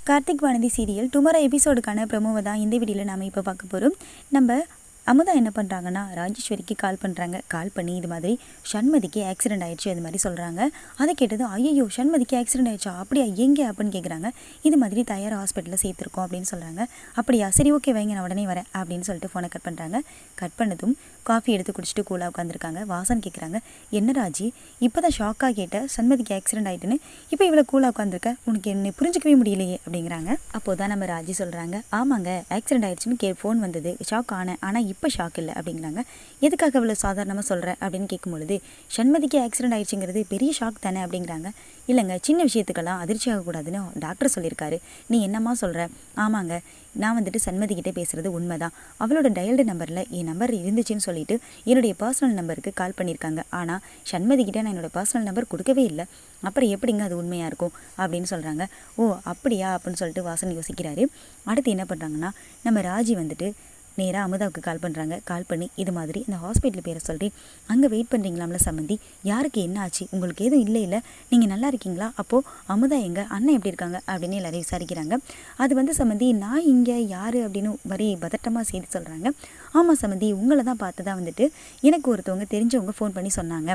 Karthik Vanathi serial tomorrow எபிசோடுக்கான ப்ரமோவை தான் இந்த வீடியோவில் நாம் இப்போ பார்க்க போகிறோம். நம்ம அமுதா என்ன பண்ணுறாங்கன்னா ராஜேஸ்வரிக்கு கால் பண்ணுறாங்க. கால் பண்ணி இது மாதிரி சண்மதிக்கு ஆக்சிடென்ட் ஆயிடுச்சு அது மாதிரி சொல்கிறாங்க. அதை கேட்டதும் ஐயோ சண்மதிக்கு ஆக்சிடென்ட் ஆயிடுச்சா, அப்படியா எங்கே அப்படின்னு கேட்குறாங்க. இது மாதிரி தயார் ஹாஸ்பிட்டலில் சேர்த்துருக்கோம் அப்படின்னு சொல்கிறாங்க. அப்படியா சரி ஓகே வைங்க நான் உடனே வரேன் அப்படின்னு சொல்லிட்டு ஃபோனை கட் பண்ணுறாங்க. கட் பண்ணதும் காஃபி எடுத்து குடிச்சிட்டு கூலாக உட்காந்துருக்காங்க. வாசன் கேட்குறாங்க, என்ன ராஜி இப்போ தான் ஷாக்காக கேட்ட சண்மதிக்கு ஆக்சிடென்ட் ஆகிட்டுன்னு இப்போ இவ்வளோ கூலாக உட்காந்துருக்க, உனக்கு என்னை புரிஞ்சிக்கவே முடியலையே அப்படிங்கிறாங்க. அப்போது தான் நம்ம ராஜி சொல்கிறாங்க, ஆமாங்க ஆக்சிடென்ட் ஆகிடுச்சுன்னு ஃபோன் வந்தது, ஷாக் ஆனேன், ஆனால் இப்போ ஷாக் இல்லை அப்படிங்கிறாங்க. எதுக்காக இவ்வளோ சாதாரணமாக சொல்கிறேன் அப்படின்னு கேட்கும்பொழுது சண்மதிக்கு ஆக்சிடென்ட் ஆகிடுச்சுங்கிறது பெரிய ஷாக் தானே அப்படிங்கிறாங்க. இல்லைங்க சின்ன விஷயத்துக்கெல்லாம் அதிர்ச்சி ஆகக்கூடாதுன்னு டாக்டர் சொல்லியிருக்காரு, நீ என்னம்மா சொல்கிற? ஆமாங்க நான் வந்துட்டு சண்மதிக்கிட்டே பேசுகிறது உண்மைதான். அவளோட டயல்டு நம்பரில் என் நம்பர் இருந்துச்சுன்னு சொல்லிட்டு என்னுடைய பர்சனல் நம்பருக்கு கால் பண்ணியிருக்காங்க. ஆனால் சண்மதிக்கிட்ட நான் என்னோடய பர்சனல் நம்பர் கொடுக்கவே இல்லை, அப்புறம் எப்படிங்க அது உண்மையாக இருக்கும் அப்படின்னு சொல்கிறாங்க. ஓ அப்படியா அப்படின்னு சொல்லிட்டு வாசன் யோசிக்கிறாரு. அடுத்து என்ன பண்ணுறாங்கன்னா நம்ம ராஜி வந்துட்டு நேராக அமுதாவுக்கு கால் பண்ணுறாங்க. கால் பண்ணி இது மாதிரி இந்த ஹாஸ்பிட்டல் பேரை சொல்லி அங்கே வெயிட் பண்ணுறீங்களாம்ல சம்மந்தி, யாருக்கு என்ன ஆச்சு, உங்களுக்கு எதுவும் இல்லை நீங்கள் நல்லா இருக்கீங்களா, அப்போது அமுதா எங்கள் அண்ணன் எப்படி இருக்காங்க அப்படின்னு எல்லாரையும் விசாரிக்கிறாங்க. அது சம்மந்தி நான் இங்கே யார் அப்படின்னு வரி பதட்டமாக செய்து சொல்கிறாங்க. ஆமாம் சம்மந்தி உங்களை தான் பார்த்து தான் வந்துட்டு எனக்கு ஒருத்தவங்க தெரிஞ்சவங்க ஃபோன் பண்ணி சொன்னாங்க.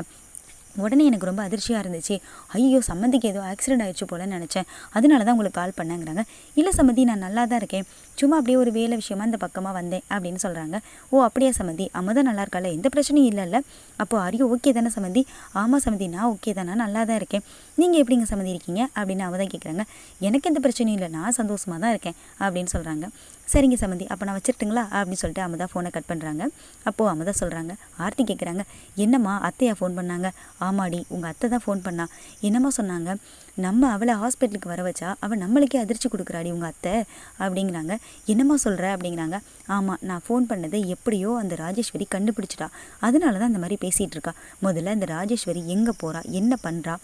உடனே எனக்கு ரொம்ப அதிர்ச்சியாக இருந்துச்சு. ஐயோ சம்மந்திக்கு ஏதோ ஆக்சிடென்ட் ஆகிடுச்சு போலன்னு நினச்சேன், அதனால தான் உங்களுக்கு கால் பண்ணேங்கிறாங்க. இல்லை சம்மந்தி நான் நல்லா தான் இருக்கேன், சும்மா அப்படியே ஒரு வேலை விஷயமா இந்த பக்கமாக வந்தேன் அப்படின்னு சொல்கிறாங்க. ஓ அப்படியா சம்மந்தி, அமுதா நல்லா இருக்கால, எந்த பிரச்சனையும் இல்லைல்ல, அப்போது அரியோ ஓகே தானே சம்மந்தி? ஆமாம் சம்மந்தி நான் ஓகே தானே, நல்லா தான் இருக்கேன், நீங்கள் எப்படிங்க சம்மந்தி இருக்கீங்க அப்படின்னு அமுதா கேட்குறாங்க. எனக்கு எந்த பிரச்சனையும் இல்லை, நான் சந்தோஷமாக தான் இருக்கேன் அப்படின்னு சொல்கிறாங்க. சரிங்க சம்மந்தி அப்போ நான் வச்சுட்டுங்களா அப்படின்னு சொல்லிட்டு அமுதா ஃபோனை கட் பண்ணுறாங்க. அப்போது அமுதா சொல்கிறாங்க, ஆர்த்தி கேட்குறாங்க, என்னம்மா அத்தையா ஃபோன் பண்ணாங்க? ஆமாடி உங்கள் அத்தை தான் ஃபோன் பண்ணா, என்னம்மா சொன்னாங்க, நம்ம அவளை ஹாஸ்பிட்டலுக்கு வர வச்சா அவள் நம்மளுக்கே அதிர்ச்சி கொடுக்குறாடி உங்கள் அத்தை அப்படிங்கிறாங்க. என்னம்மா சொல்கிற அப்படிங்கிறாங்க. ஆமாம் நான் ஃபோன் பண்ணதை எப்படியோ அந்த ராஜேஸ்வரி கண்டுபிடிச்சிட்டா, அதனால தான் அந்த மாதிரி பேசிகிட்டு இருக்கா. முதல்ல அந்த ராஜேஸ்வரி எங்கே போகிறா, என்ன பண்ணுறா,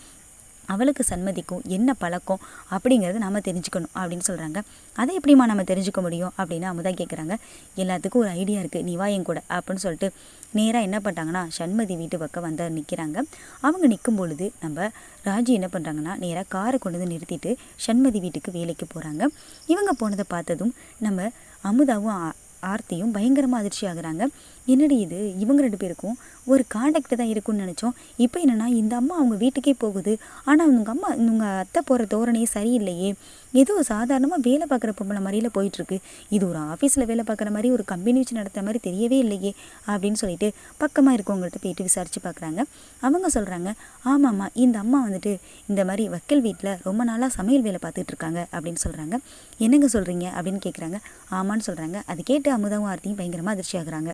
அவளுக்கு சண்மதிக்கும் என்ன பழக்கம் அப்படிங்கிறத நாம் தெரிஞ்சுக்கணும் அப்படின்னு சொல்கிறாங்க. அதை எப்படிமா நம்ம தெரிஞ்சுக்க முடியும் அப்படின்னு அமுதா கேட்குறாங்க. எல்லாத்துக்கும் ஒரு ஐடியா இருக்குது, நீ வா என் கூட அப்படின்னு சொல்லிட்டு நேராக என்ன பண்ணுறாங்கன்னா சண்மதி வீட்டு பக்கம் வந்து நிற்கிறாங்க. அவங்க நிற்கும் பொழுது நம்ம ராஜி என்ன பண்ணுறாங்கன்னா நேராக காரை கொண்டு வந்து நிறுத்திட்டு சண்மதி வீட்டுக்கு வேலைக்கு போகிறாங்க. இவங்க போனதை பார்த்ததும் நம்ம அமுதாவும் ஆர்த்தியும் பயங்கரமாக அதிர்ச்சி ஆகுறாங்க. என்னடி இது, இவங்க 2 பேருக்கும் ஒரு காண்டாக்ட் தான் இருக்குன்னு நினச்சோம், இப்போ என்னென்னா இந்த அம்மா அவங்க வீட்டுக்கே போகுது, ஆனால் உங்கள் அத்தை போகிற தோரணையே சரியில்லையே, ஏதோ சாதாரணமாக வேலை பார்க்குற பொம்பளை மாதிரியில் போயிட்டுருக்கு, இது ஒரு ஆஃபீஸில் வேலை பார்க்குற மாதிரி ஒரு கம்பெனி வச்சு நடத்துகிற மாதிரி தெரியவே இல்லையே அப்படின்னு சொல்லிட்டு பக்கமாக இருக்கவங்கள்ட்ட போயிட்டு விசாரித்து பார்க்குறாங்க. அவங்க சொல்கிறாங்க, ஆமாம்மா இந்த அம்மா வந்துட்டு இந்த மாதிரி வக்கீல் வீட்டில் ரொம்ப நாளாக சமையல் வேலை பார்த்துட்டு இருக்காங்க அப்படின்னு சொல்கிறாங்க. என்னங்க சொல்கிறீங்க அப்படின்னு கேட்குறாங்க. ஆமான்னு சொல்கிறாங்க. அது கேட்டு அமுதாவும் ஆர்த்தியும் பயங்கரமாக அதிர்ச்சி ஆகுறாங்க.